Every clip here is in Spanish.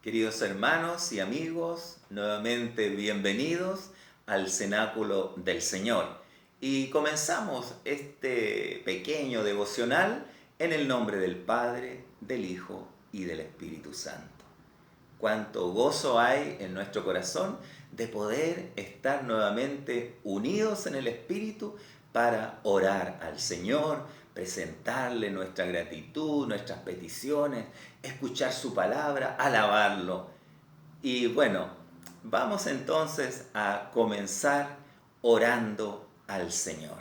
Queridos hermanos y amigos, nuevamente bienvenidos al Cenáculo del Señor. Y comenzamos este pequeño devocional en el nombre del Padre, del Hijo y del Espíritu Santo. Cuánto gozo hay en nuestro corazón de poder estar nuevamente unidos en el Espíritu para orar al Señor, presentarle nuestra gratitud, nuestras peticiones, escuchar su palabra, alabarlo. Y bueno, vamos entonces a comenzar orando al Señor.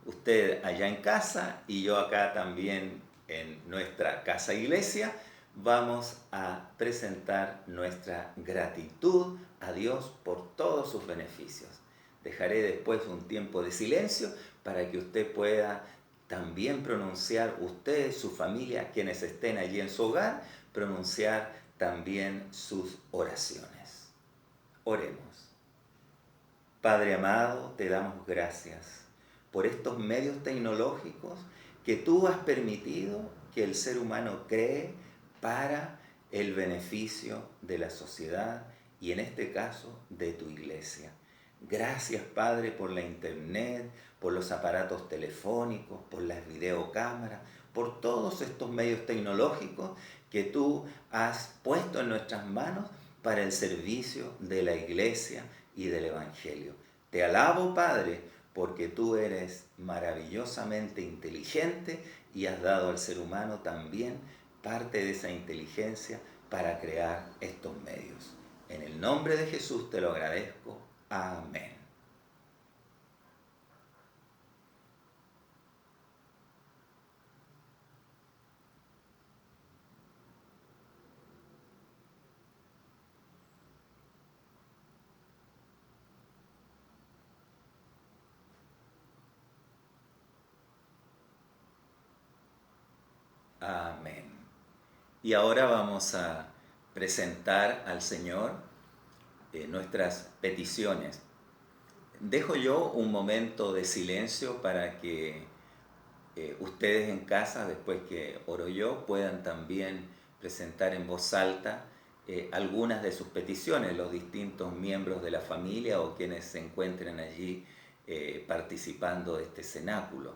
Usted allá en casa y yo acá también en nuestra casa iglesia, vamos a presentar nuestra gratitud a Dios por todos sus beneficios. Dejaré después un tiempo de silencio para que usted pueda también pronunciar, usted, su familia, quienes estén allí en su hogar, pronunciar también sus oraciones. Oremos. Padre amado, te damos gracias por estos medios tecnológicos que tú has permitido que el ser humano cree para el beneficio de la sociedad y en este caso de tu iglesia. Gracias, Padre, por la internet, por los aparatos telefónicos, por las videocámaras, por todos estos medios tecnológicos que tú has puesto en nuestras manos para el servicio de la iglesia y del Evangelio. Te alabo, Padre, porque tú eres maravillosamente inteligente y has dado al ser humano también parte de esa inteligencia para crear estos medios. En el nombre de Jesús te lo agradezco. Amén. Amén. Y ahora vamos a presentar al Señor nuestras peticiones. Dejo yo un momento de silencio para que ustedes en casa, después que oro yo, puedan también presentar en voz alta algunas de sus peticiones, los distintos miembros de la familia o quienes se encuentren allí participando de este cenáculo.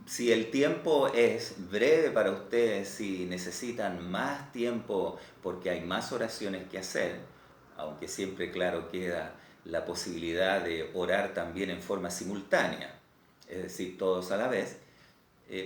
Si el tiempo es breve para ustedes, si necesitan más tiempo porque hay más oraciones que hacer, aunque siempre claro queda la posibilidad de orar también en forma simultánea, es decir, todos a la vez,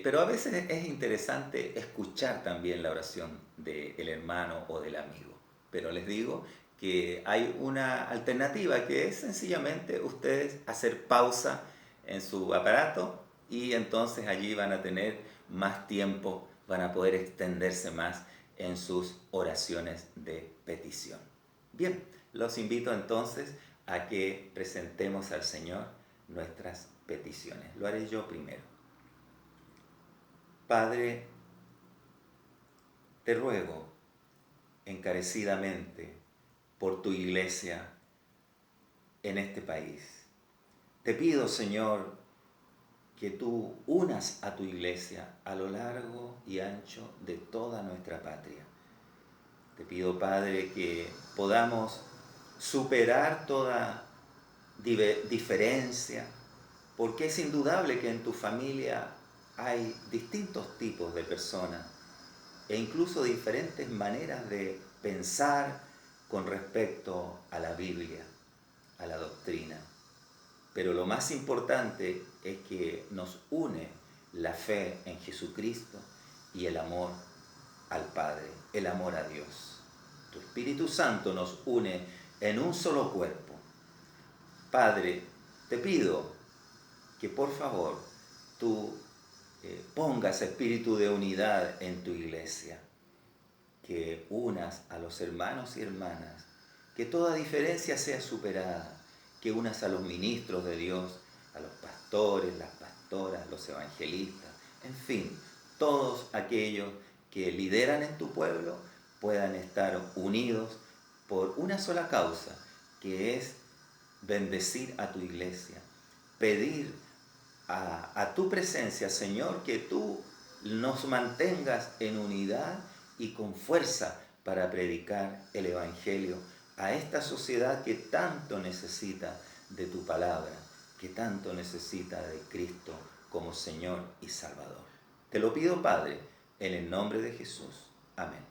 pero a veces es interesante escuchar también la oración del hermano o del amigo. Pero les digo que hay una alternativa que es sencillamente ustedes hacer pausa en su aparato y entonces allí van a tener más tiempo, van a poder extenderse más en sus oraciones de petición. Bien, los invito entonces a que presentemos al Señor nuestras peticiones. Lo haré yo primero. Padre, te ruego encarecidamente por tu iglesia en este país. Te pido, Señor, que tú unas a tu iglesia a lo largo y ancho de toda nuestra patria. Te pido, Padre, que podamos superar toda diferencia, porque es indudable que en tu familia hay distintos tipos de personas e incluso diferentes maneras de pensar con respecto a la Biblia, a la doctrina. Pero lo más importante es que nos une la fe en Jesucristo y el amor al Padre, el amor a Dios. Tu Espíritu Santo nos une en un solo cuerpo. Padre, te pido que por favor tú pongas espíritu de unidad en tu iglesia, que unas a los hermanos y hermanas, que toda diferencia sea superada, que unas a los ministros de Dios, a los pastores, las pastoras, los evangelistas, en fin, todos aquellos que lideran en tu pueblo puedan estar unidos por una sola causa, que es bendecir a tu iglesia, pedir a tu presencia, Señor, que tú nos mantengas en unidad y con fuerza para predicar el Evangelio a esta sociedad que tanto necesita de tu palabra, que tanto necesita de Cristo como Señor y Salvador. Te lo pido, Padre, en el nombre de Jesús. Amén.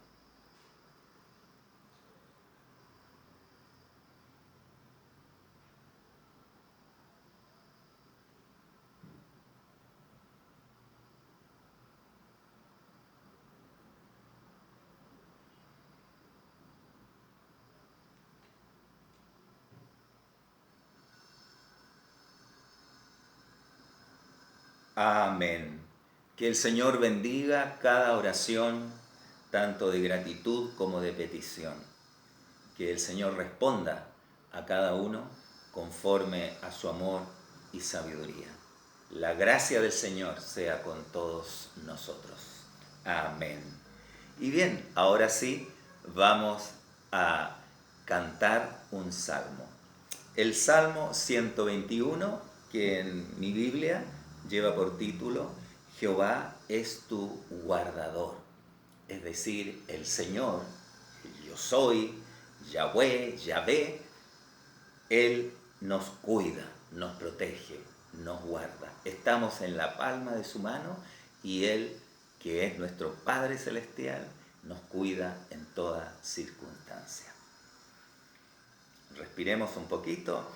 Amén. Que el Señor bendiga cada oración, tanto de gratitud como de petición. Que el Señor responda a cada uno conforme a su amor y sabiduría. La gracia del Señor sea con todos nosotros. Amén. Y bien, ahora sí, vamos a cantar un salmo. El Salmo 121, que en mi Biblia lleva por título Jehová es tu guardador. Es decir, el Señor, yo soy, Yahweh, Yahvé, Él nos cuida, nos protege, nos guarda. Estamos en la palma de su mano y Él, que es nuestro Padre Celestial, nos cuida en toda circunstancia. Respiremos un poquito,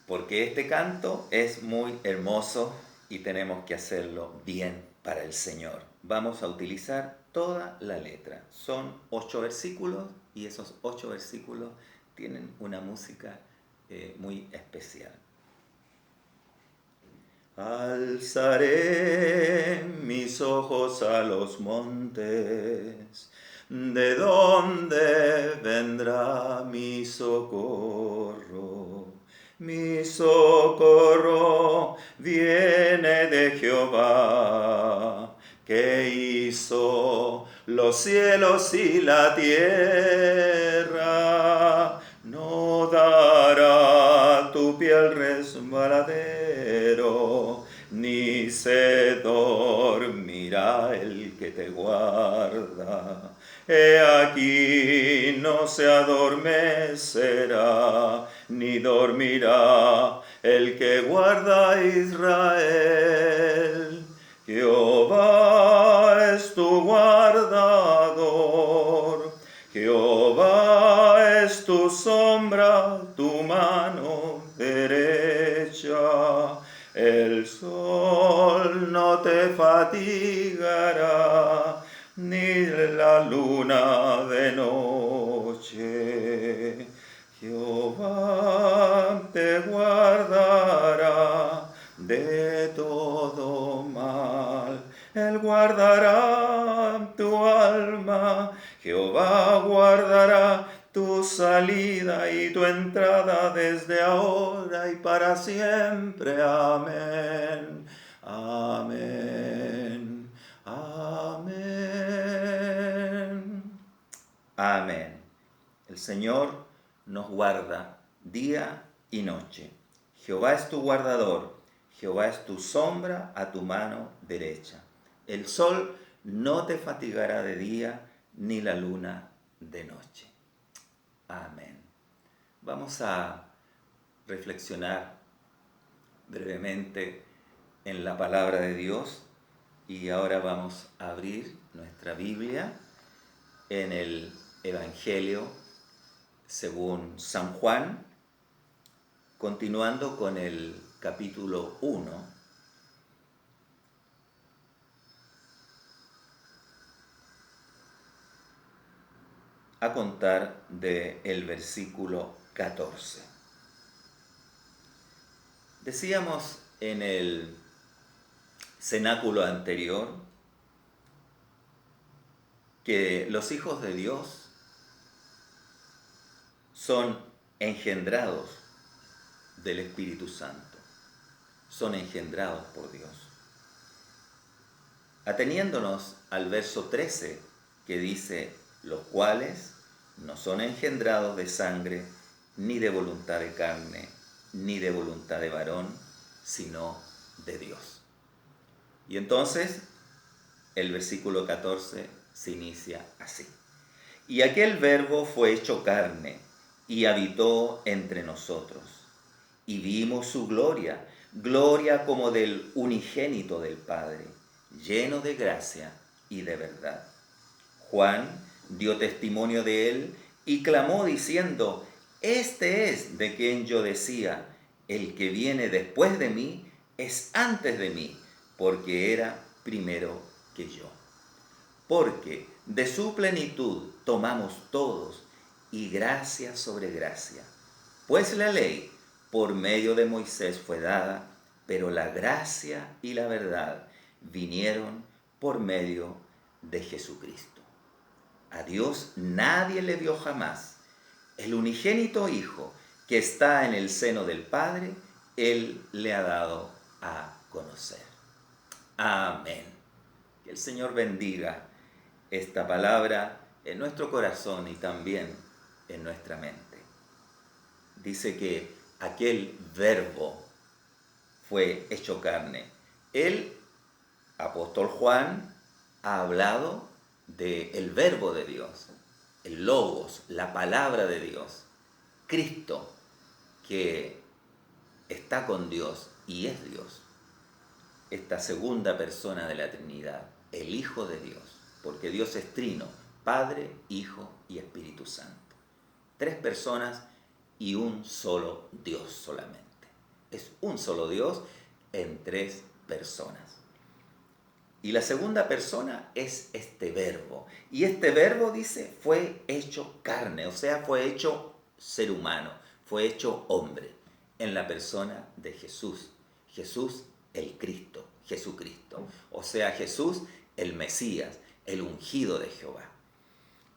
porque este canto es muy hermoso y tenemos que hacerlo bien para el Señor. Vamos a utilizar toda la letra. Son 8 versículos y esos 8 versículos tienen una música muy especial. Alzaré mis ojos a los montes, ¿de dónde vendrá mi socorro? Mi socorro viene de Jehová, que hizo los cielos y la tierra. No dará tu pie al resbaladero, ni se dormirá el que te guarda. He aquí no se adormecerá, ni dormirá el que guarda a Israel. Jehová es tu guardador, Jehová es tu sombra, tu mano derecha. El sol no te fatigará, ni la luna de noche. Jehová te guardará de todo mal. Él guardará tu alma. Jehová guardará tu salida y tu entrada desde ahora y para siempre. Amén. Amén. Amén. Amén. El Señor nos guarda día y noche. Jehová es tu guardador. Jehová es tu sombra a tu mano derecha. El sol no te fatigará de día, ni la luna de noche. Amén. Vamos a reflexionar brevemente en la palabra de Dios y ahora vamos a abrir nuestra Biblia en el Evangelio según San Juan, continuando con el capítulo 1. A contar del versículo 14. Decíamos en el cenáculo anterior que los hijos de Dios son engendrados del Espíritu Santo, son engendrados por Dios. Ateniéndonos al verso 13 que dice, los cuales no son engendrados de sangre, ni de voluntad de carne, ni de voluntad de varón, sino de Dios. Y entonces el versículo 14 se inicia así. Y aquel Verbo fue hecho carne y habitó entre nosotros. Y vimos su gloria, gloria como del unigénito del Padre, lleno de gracia y de verdad. Juan dio testimonio de él y clamó diciendo, este es de quien yo decía, el que viene después de mí es antes de mí, porque era primero que yo. Porque de su plenitud tomamos todos, y gracia sobre gracia. Pues la ley por medio de Moisés fue dada, pero la gracia y la verdad vinieron por medio de Jesucristo. A Dios nadie le vio jamás. El unigénito Hijo que está en el seno del Padre, Él le ha dado a conocer. Amén. Que el Señor bendiga esta palabra en nuestro corazón y también en nuestra mente. Dice que aquel Verbo fue hecho carne. El apóstol Juan ha hablado del Verbo de Dios, el Logos, la palabra de Dios, Cristo, que está con Dios y es Dios. Esta segunda persona de la Trinidad, el Hijo de Dios, porque Dios es trino, Padre, Hijo y Espíritu Santo. Tres personas y un solo Dios solamente. Es un solo Dios en tres personas. Y la segunda persona es este Verbo. Y este Verbo, dice, fue hecho carne, o sea, fue hecho ser humano, fue hecho hombre, en la persona de Jesús. Jesús el Cristo, Jesucristo. O sea, Jesús el Mesías, el ungido de Jehová.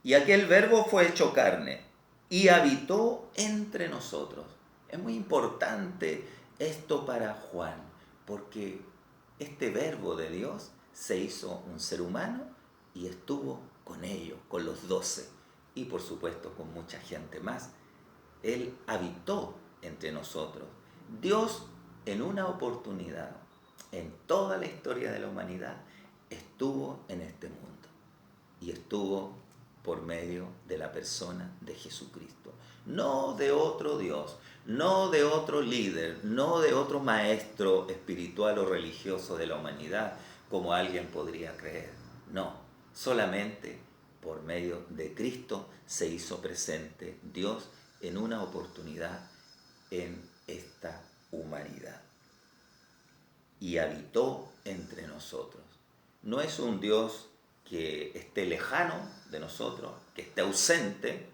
Y aquel Verbo fue hecho carne y habitó entre nosotros. Es muy importante esto para Juan, porque este Verbo de Dios se hizo un ser humano y estuvo con ellos, con los 12, y por supuesto con mucha gente más. Él habitó entre nosotros. Dios, en una oportunidad, en toda la historia de la humanidad, estuvo en este mundo y estuvo por medio de la persona de Jesucristo. No de otro Dios, no de otro líder, no de otro maestro espiritual o religioso de la humanidad, como alguien podría creer. No, solamente por medio de Cristo se hizo presente Dios en una oportunidad en esta humanidad. Y habitó entre nosotros. No es un Dios que esté lejano de nosotros, que esté ausente,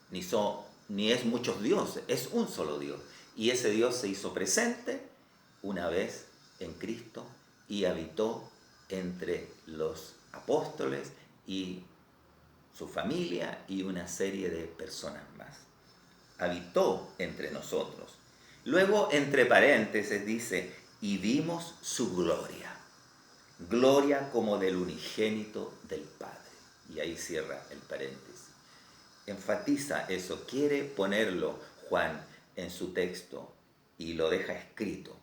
ni es muchos dioses, es un solo Dios. Y ese Dios se hizo presente una vez en Cristo y habitó entre los apóstoles y su familia y una serie de personas más. Habitó entre nosotros. Luego, entre paréntesis, dice, y vimos su gloria. Gloria como del unigénito del Padre. Y ahí cierra el paréntesis. Enfatiza eso, quiere ponerlo Juan en su texto y lo deja escrito.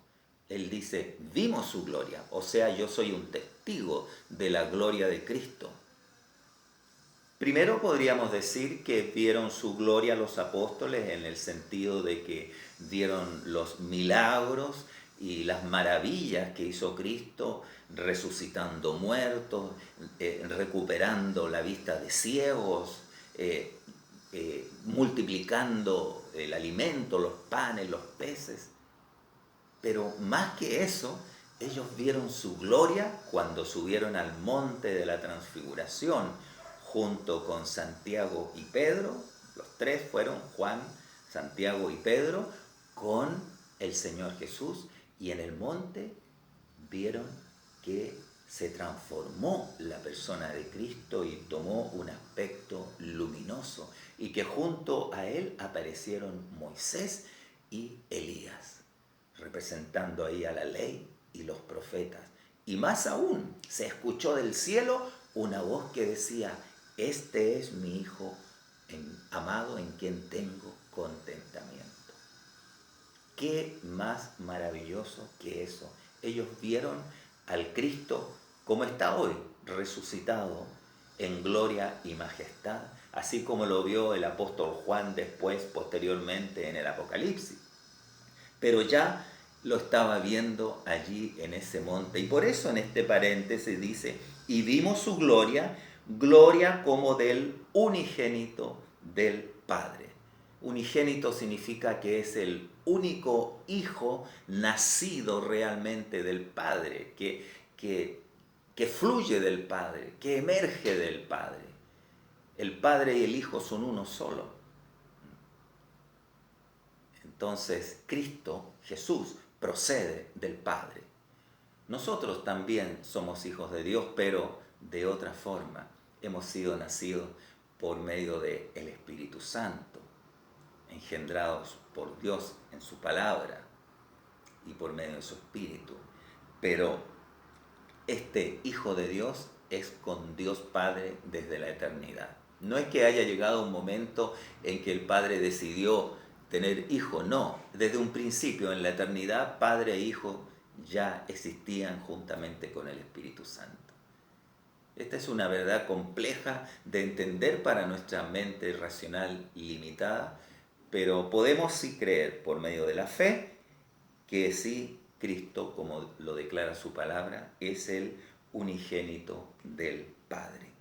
Él dice, vimos su gloria, o sea, yo soy un testigo de la gloria de Cristo. Primero podríamos decir que vieron su gloria los apóstoles en el sentido de que vieron los milagros y las maravillas que hizo Cristo, resucitando muertos, recuperando la vista de ciegos, multiplicando el alimento, los panes, los peces. Pero más que eso, ellos vieron su gloria cuando subieron al monte de la transfiguración junto con Santiago y Pedro. Los tres fueron Juan, Santiago y Pedro con el Señor Jesús, y en el monte vieron que se transformó la persona de Cristo y tomó un aspecto luminoso, y que junto a él aparecieron Moisés y Elías, representando ahí a la ley y los profetas. Y más aún, se escuchó del cielo una voz que decía, este es mi Hijo amado en quien tengo contentamiento. ¿Qué más maravilloso que eso? Ellos vieron al Cristo como está hoy, resucitado, en gloria y majestad, así como lo vio el apóstol Juan después, posteriormente en el Apocalipsis. Pero ya lo estaba viendo allí en ese monte. Y por eso en este paréntesis dice, y vimos su gloria, gloria como del unigénito del Padre. Unigénito significa que es el único hijo nacido realmente del Padre, que fluye del Padre, que emerge del Padre. El Padre y el Hijo son uno solo. Entonces, Cristo, Jesús, procede del Padre. Nosotros también somos hijos de Dios, pero de otra forma. Hemos sido nacidos por medio del Espíritu Santo, engendrados por Dios en su palabra y por medio de su Espíritu. Pero este Hijo de Dios es con Dios Padre desde la eternidad. No es que haya llegado un momento en que el Padre decidió tener hijo, no. Desde un principio, en la eternidad, Padre e Hijo ya existían juntamente con el Espíritu Santo. Esta es una verdad compleja de entender para nuestra mente racional limitada, pero podemos sí creer por medio de la fe que sí, Cristo, como lo declara su palabra, es el unigénito del Padre.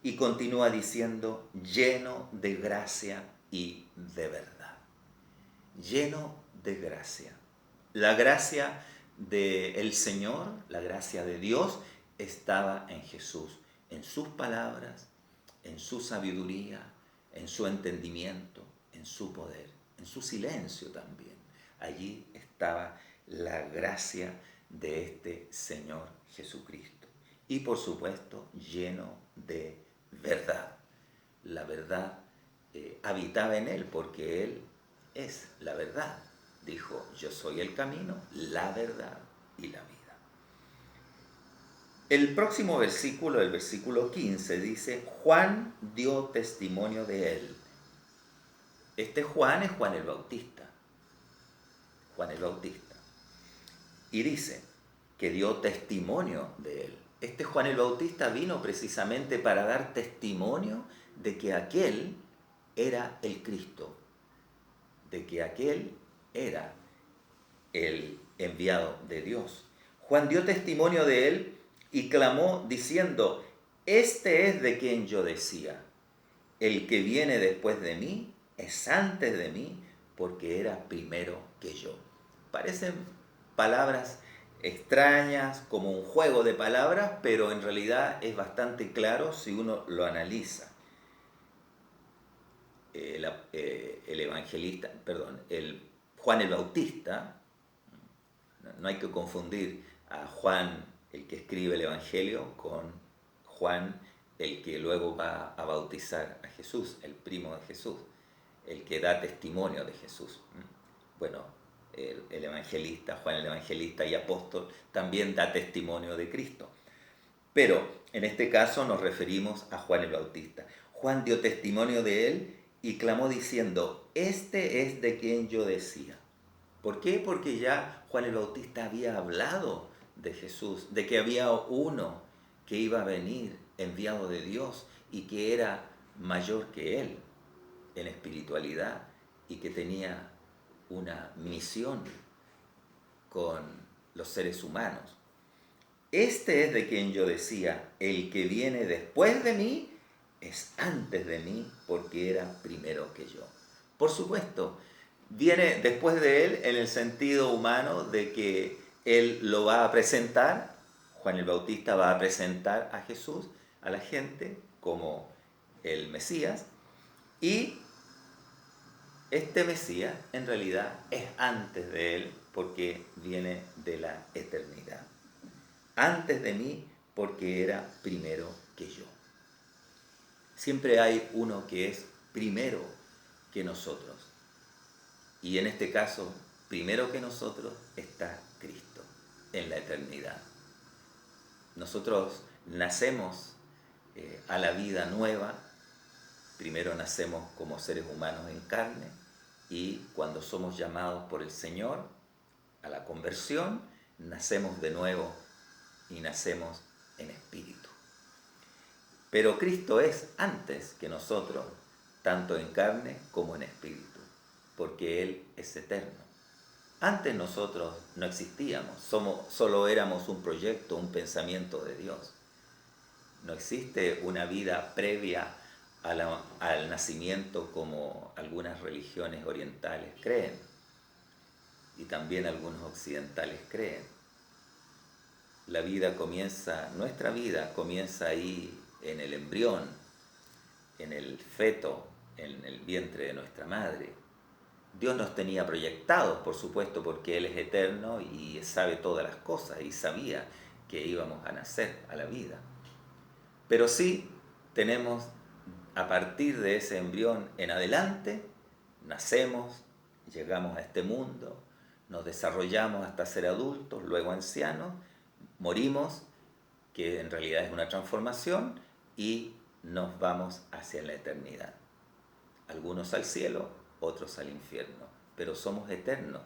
Y continúa diciendo, lleno de gracia y de verdad. Lleno de gracia. La gracia del Señor, la gracia de Dios, estaba en Jesús, en sus palabras, en su sabiduría, en su entendimiento, en su poder, en su silencio también. Allí estaba la gracia de este Señor Jesucristo. Y por supuesto, lleno de verdad. La verdad habitaba en Él porque Él es la verdad. Dijo, yo soy el camino, la verdad y la vida. El próximo versículo, el versículo 15, dice, Juan dio testimonio de Él. Este Juan es Juan el Bautista. Juan el Bautista. Y dice que dio testimonio de Él. Este Juan el Bautista vino precisamente para dar testimonio de que aquel era el Cristo, de que aquel era el enviado de Dios. Juan dio testimonio de Él y clamó diciendo, este es de quien yo decía, el que viene después de mí es antes de mí porque era primero que yo. Parecen palabras extrañas, como un juego de palabras, pero en realidad es bastante claro si uno lo analiza. El evangelista, perdón, el Juan el Bautista, no hay que confundir a Juan el que escribe el Evangelio con Juan el que luego va a bautizar a Jesús, el primo de Jesús, el que da testimonio de Jesús. Bueno, el evangelista, Juan el Evangelista y apóstol, también da testimonio de Cristo. Pero en este caso nos referimos a Juan el Bautista. Juan dio testimonio de él y clamó diciendo, este es de quien yo decía. ¿Por qué? Porque ya Juan el Bautista había hablado de Jesús, de que había uno que iba a venir enviado de Dios y que era mayor que él en espiritualidad y que tenía una misión con los seres humanos. Este es de quien yo decía, el que viene después de mí es antes de mí porque era primero que yo. Por supuesto, viene después de él en el sentido humano de que él lo va a presentar, Juan el Bautista va a presentar a Jesús a la gente como el Mesías, y este Mesías en realidad es antes de él porque viene de la eternidad. Antes de mí porque era primero que yo. Siempre hay uno que es primero que nosotros. Y en este caso, primero que nosotros está Cristo en la eternidad. Nosotros nacemos a la vida nueva. Primero nacemos como seres humanos en carne y cuando somos llamados por el Señor a la conversión, nacemos de nuevo y nacemos en espíritu. Pero Cristo es antes que nosotros, tanto en carne como en espíritu, porque Él es eterno. Antes nosotros no existíamos, solo éramos un proyecto, un pensamiento de Dios. No existe una vida previa al nacimiento como algunas religiones orientales creen y también algunos occidentales creen. Nuestra vida comienza ahí en el embrión, en el feto, en el vientre de nuestra madre. Dios nos tenía proyectados, por supuesto, porque Él es eterno y sabe todas las cosas y sabía que íbamos a nacer a la vida. Pero sí tenemos, a partir de ese embrión en adelante, nacemos, llegamos a este mundo, nos desarrollamos hasta ser adultos, luego ancianos, morimos, que en realidad es una transformación, y nos vamos hacia la eternidad. Algunos al cielo, otros al infierno, pero somos eternos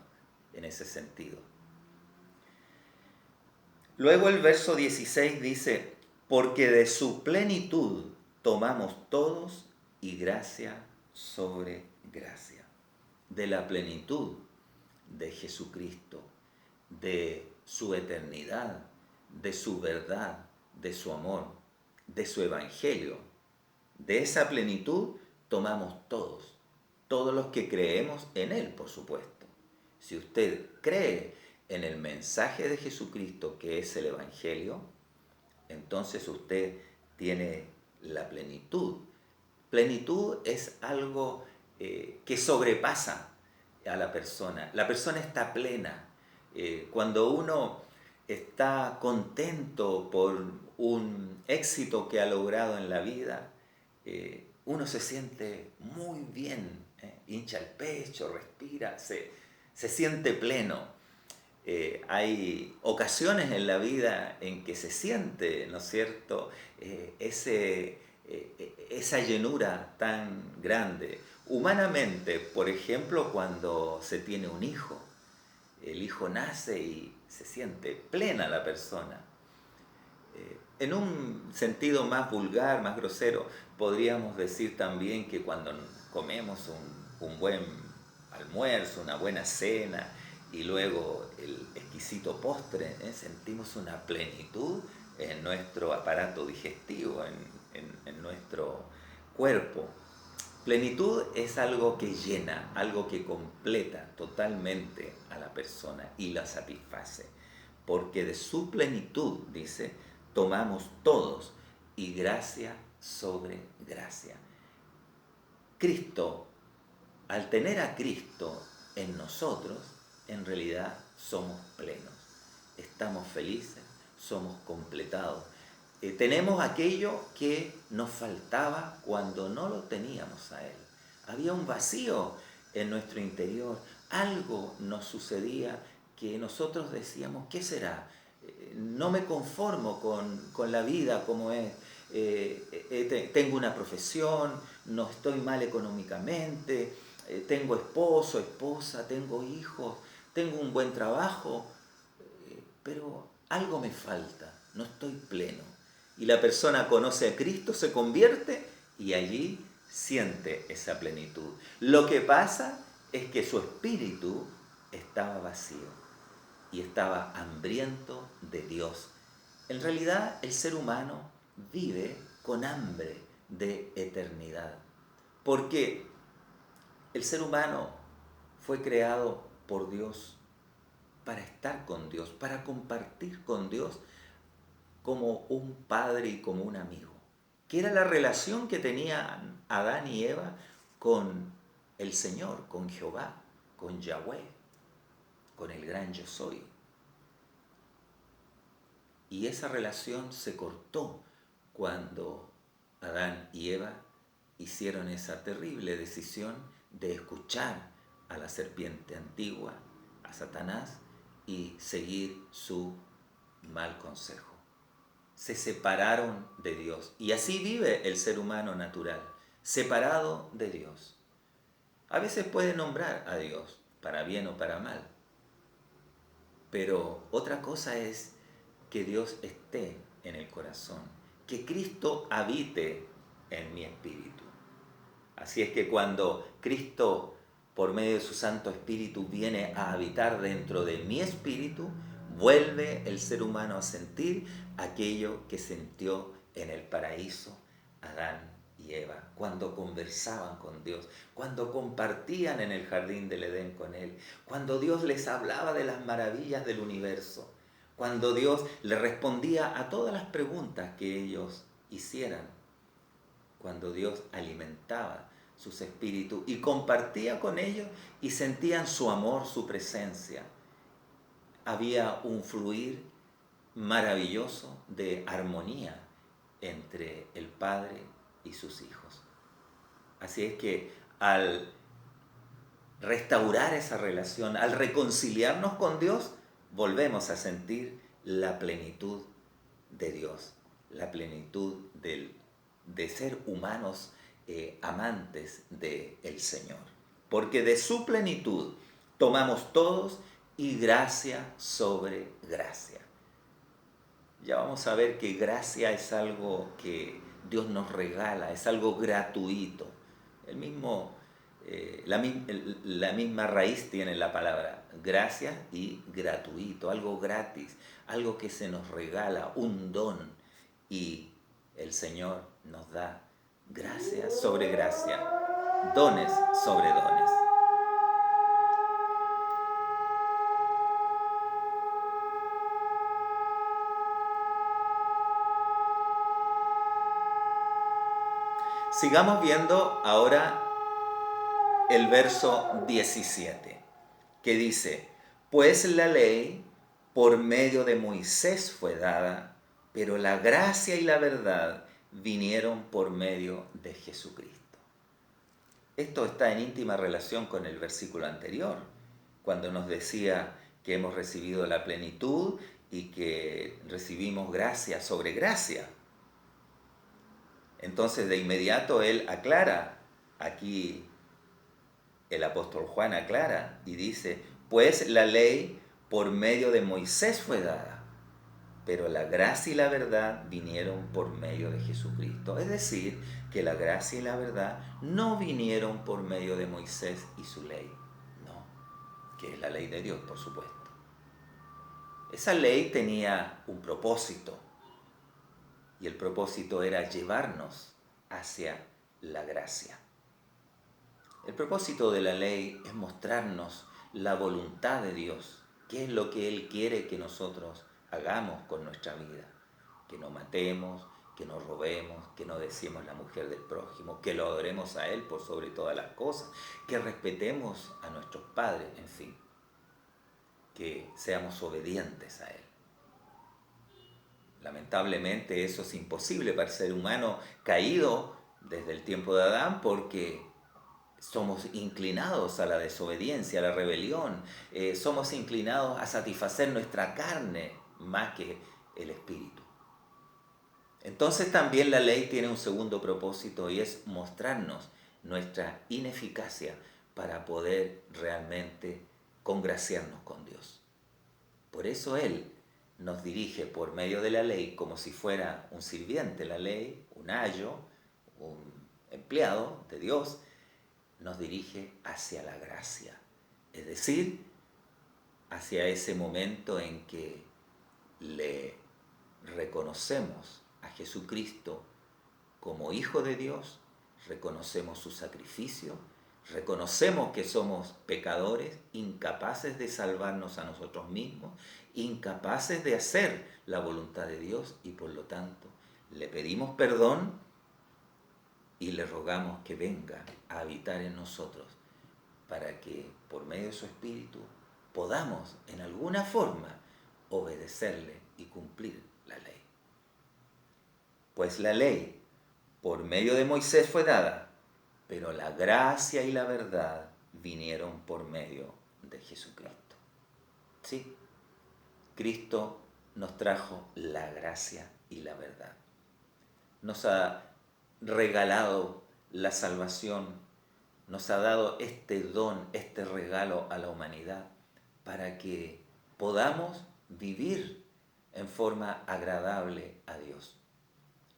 en ese sentido. Luego el verso 16 dice, porque de su plenitud tomamos todos y gracia sobre gracia. De la plenitud de Jesucristo, de su eternidad, de su verdad, de su amor, de su evangelio. De esa plenitud tomamos todos los que creemos en Él, por supuesto. Si usted cree en el mensaje de Jesucristo, que es el evangelio, entonces usted tiene la plenitud. Plenitud es algo que sobrepasa a la persona. La persona está plena. Cuando uno está contento por un éxito que ha logrado en la vida, uno se siente muy bien, hincha el pecho, respira, se siente pleno. Hay ocasiones en la vida en que se siente, ¿no es cierto?, esa llenura tan grande. Humanamente, por ejemplo, cuando se tiene un hijo, el hijo nace y se siente plena la persona. En un sentido más vulgar, más grosero, podríamos decir también que cuando comemos un buen almuerzo, una buena cena y luego el exquisito postre, sentimos una plenitud en nuestro aparato digestivo, en nuestro cuerpo. Plenitud es algo que llena, algo que completa totalmente a la persona y la satisface, porque de su plenitud, dice, tomamos todos y gracia sobre gracia. Cristo, al tener a Cristo en nosotros, en realidad somos plenos, estamos felices, somos completados. Tenemos aquello que nos faltaba cuando no lo teníamos a Él. Había un vacío en nuestro interior, algo nos sucedía que nosotros decíamos, ¿qué será? No me conformo con la vida como es. Tengo una profesión, no estoy mal económicamente, tengo esposo, esposa, tengo hijos, tengo un buen trabajo, pero algo me falta, no estoy pleno. Y la persona conoce a Cristo, se convierte y allí siente esa plenitud. Lo que pasa es que su espíritu estaba vacío y estaba hambriento de Dios. En realidad el ser humano vive con hambre de eternidad, porque el ser humano fue creado por Dios para estar con Dios, para compartir con Dios como un padre y como un amigo, que era la relación que tenían Adán y Eva con el Señor, con Jehová, con Yahweh, con el gran yo soy. Y esa relación se cortó cuando Adán y Eva hicieron esa terrible decisión de escuchar a la serpiente antigua, a Satanás, y seguir su mal consejo. Se separaron de Dios. Y así vive el ser humano natural, separado de Dios. A veces puede nombrar a Dios, para bien o para mal. Pero otra cosa es que Dios esté en el corazón, que Cristo habite en mi espíritu. Así es que cuando Cristo, por medio de su Santo Espíritu, viene a habitar dentro de mi espíritu, vuelve el ser humano a sentir aquello que sintió en el paraíso Adán y Eva, cuando conversaban con Dios, cuando compartían en el jardín del Edén con Él, cuando Dios les hablaba de las maravillas del universo, cuando Dios les respondía a todas las preguntas que ellos hicieran, cuando Dios alimentaba sus espíritus y compartía con ellos y sentían su amor, su presencia. Había un fluir maravilloso de armonía entre el Padre y sus hijos. Así es que al restaurar esa relación, al reconciliarnos con Dios, volvemos a sentir la plenitud de Dios, la plenitud de ser humanos amantes del Señor. Porque de su plenitud tomamos todos y gracia sobre gracia. Ya vamos a ver que gracia es algo que Dios nos regala, es algo gratuito. La misma raíz tiene la palabra gracia y gratuito, algo gratis, algo que se nos regala, un don. Y el Señor nos da gracia sobre gracia, dones sobre dones. Sigamos viendo ahora el verso 17, que dice, pues la ley por medio de Moisés fue dada, pero la gracia y la verdad vinieron por medio de Jesucristo. Esto está en íntima relación con el versículo anterior, cuando nos decía que hemos recibido la plenitud y que recibimos gracia sobre gracia. Entonces de inmediato él aclara, aquí el apóstol Juan aclara y dice, pues la ley por medio de Moisés fue dada, pero la gracia y la verdad vinieron por medio de Jesucristo. Es decir, que la gracia y la verdad no vinieron por medio de Moisés y su ley, no, que es la ley de Dios, por supuesto. Esa ley tenía un propósito, y el propósito era llevarnos hacia la gracia. El propósito de la ley es mostrarnos la voluntad de Dios, qué es lo que Él quiere que nosotros hagamos con nuestra vida. Que no matemos, que no robemos, que no deseemos la mujer del prójimo, que lo adoremos a Él por sobre todas las cosas, que respetemos a nuestros padres, en fin, que seamos obedientes a Él. Lamentablemente eso es imposible para el ser humano caído desde el tiempo de Adán porque somos inclinados a la desobediencia, a la rebelión, somos inclinados a satisfacer nuestra carne más que el espíritu. Entonces también la ley tiene un segundo propósito y es mostrarnos nuestra ineficacia para poder realmente congraciarnos con Dios. Por eso Él nos dirige por medio de la ley como si fuera un sirviente, la ley, un ayo, un empleado de Dios, nos dirige hacia la gracia, es decir, hacia ese momento en que le reconocemos a Jesucristo como Hijo de Dios, reconocemos su sacrificio, reconocemos que somos pecadores, incapaces de salvarnos a nosotros mismos, incapaces de hacer la voluntad de Dios y por lo tanto le pedimos perdón y le rogamos que venga a habitar en nosotros para que por medio de su Espíritu podamos en alguna forma obedecerle y cumplir la ley. Pues la ley por medio de Moisés fue dada, pero la gracia y la verdad vinieron por medio de Jesucristo. Sí, Cristo nos trajo la gracia y la verdad. Nos ha regalado la salvación, nos ha dado este don, este regalo a la humanidad para que podamos vivir en forma agradable a Dios.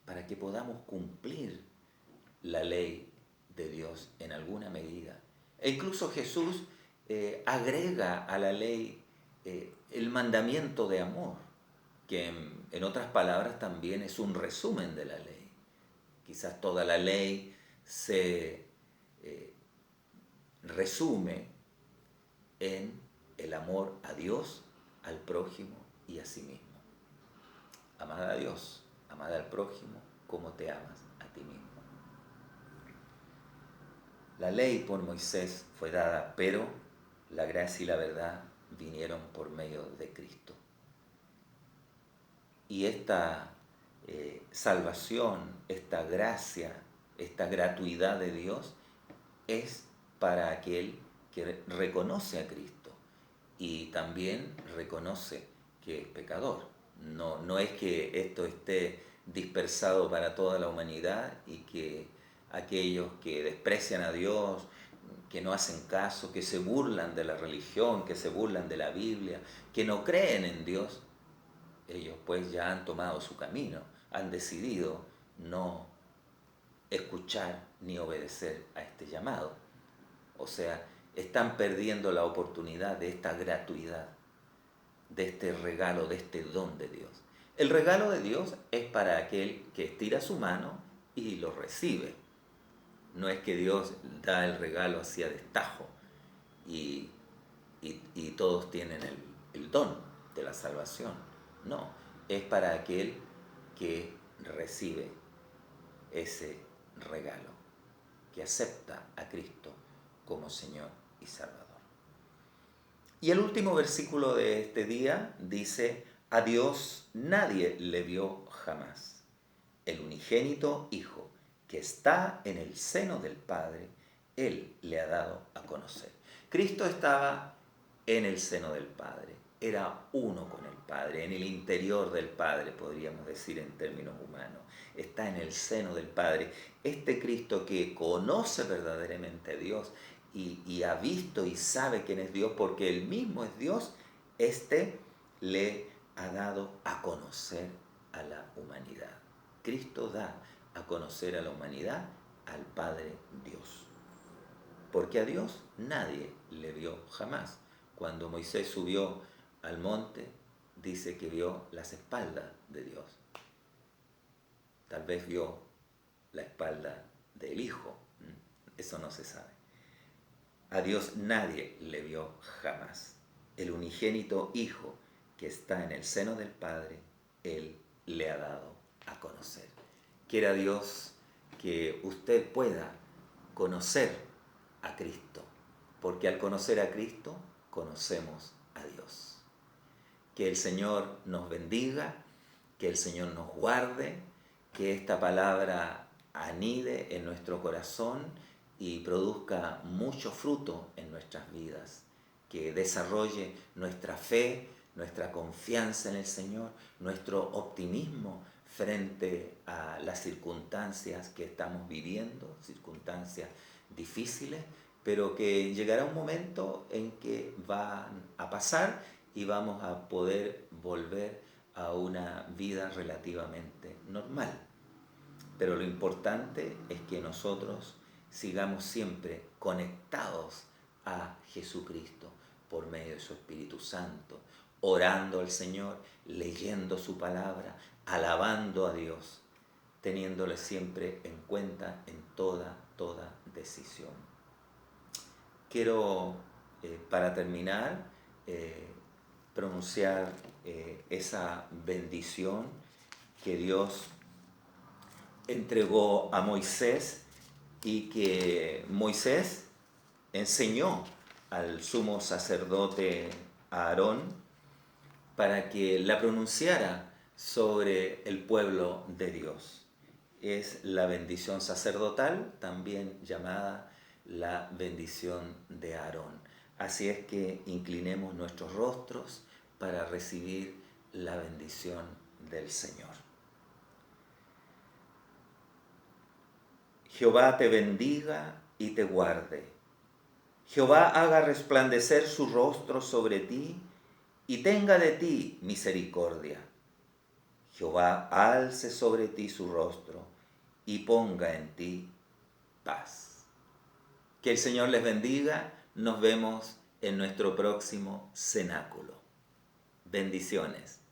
para que podamos cumplir la ley de Dios en alguna medida. E incluso Jesús agrega a la ley el mandamiento de amor, que en otras palabras también es un resumen de la ley. Quizás toda la ley se resume en el amor a Dios, al prójimo y a sí mismo. Amad a Dios, amad al prójimo como te amas a ti mismo. La ley por Moisés fue dada, pero la gracia y la verdad vinieron por medio de Cristo. Y esta salvación, esta gracia, esta gratuidad de Dios es para aquel que reconoce a Cristo y también reconoce que es pecador. No es que esto esté dispersado para toda la humanidad y que aquellos que desprecian a Dios, que no hacen caso, que se burlan de la religión, que se burlan de la Biblia, que no creen en Dios, ellos pues ya han tomado su camino, han decidido no escuchar ni obedecer a este llamado. O sea, están perdiendo la oportunidad de esta gratuidad, de este regalo, de este don de Dios. El regalo de Dios es para aquel que estira su mano y lo recibe. No es que Dios da el regalo así a destajo y todos tienen el don de la salvación. No, es para aquel que recibe ese regalo, que acepta a Cristo como Señor y Salvador. Y el último versículo de este día dice: a Dios nadie le vio jamás. El unigénito Hijo, que está en el seno del Padre, Él le ha dado a conocer. Cristo estaba en el seno del Padre, era uno con el Padre, en el interior del Padre, podríamos decir en términos humanos. Está en el seno del Padre. Este Cristo que conoce verdaderamente a Dios y ha visto y sabe quién es Dios porque Él mismo es Dios, este le ha dado a conocer a la humanidad. Cristo da a conocer a la humanidad al Padre Dios. Porque a Dios nadie le vio jamás. Cuando Moisés subió al monte, dice que vio las espaldas de Dios. Tal vez vio la espalda del Hijo. Eso no se sabe. A Dios nadie le vio jamás. El unigénito Hijo que está en el seno del Padre, Él le ha dado a conocer. Quiera Dios que usted pueda conocer a Cristo, porque al conocer a Cristo, conocemos a Dios. Que el Señor nos bendiga, que el Señor nos guarde, que esta palabra anide en nuestro corazón y produzca mucho fruto en nuestras vidas, que desarrolle nuestra fe, nuestra confianza en el Señor, nuestro optimismo frente a las circunstancias que estamos viviendo, circunstancias difíciles, pero que llegará un momento en que van a pasar y vamos a poder volver a una vida relativamente normal. Pero lo importante es que nosotros sigamos siempre conectados a Jesucristo por medio de su Espíritu Santo, orando al Señor, leyendo su palabra, alabando a Dios, teniéndole siempre en cuenta en toda decisión. Quiero, para terminar, pronunciar esa bendición que Dios entregó a Moisés y que Moisés enseñó al sumo sacerdote Aarón para que la pronunciara sobre el pueblo de Dios. Es la bendición sacerdotal, también llamada la bendición de Aarón. Así es que inclinemos nuestros rostros para recibir la bendición del Señor. Jehová te bendiga y te guarde. Jehová haga resplandecer su rostro sobre ti y tenga de ti misericordia. Jehová alce sobre ti su rostro y ponga en ti paz. Que el Señor les bendiga. Nos vemos en nuestro próximo cenáculo. Bendiciones.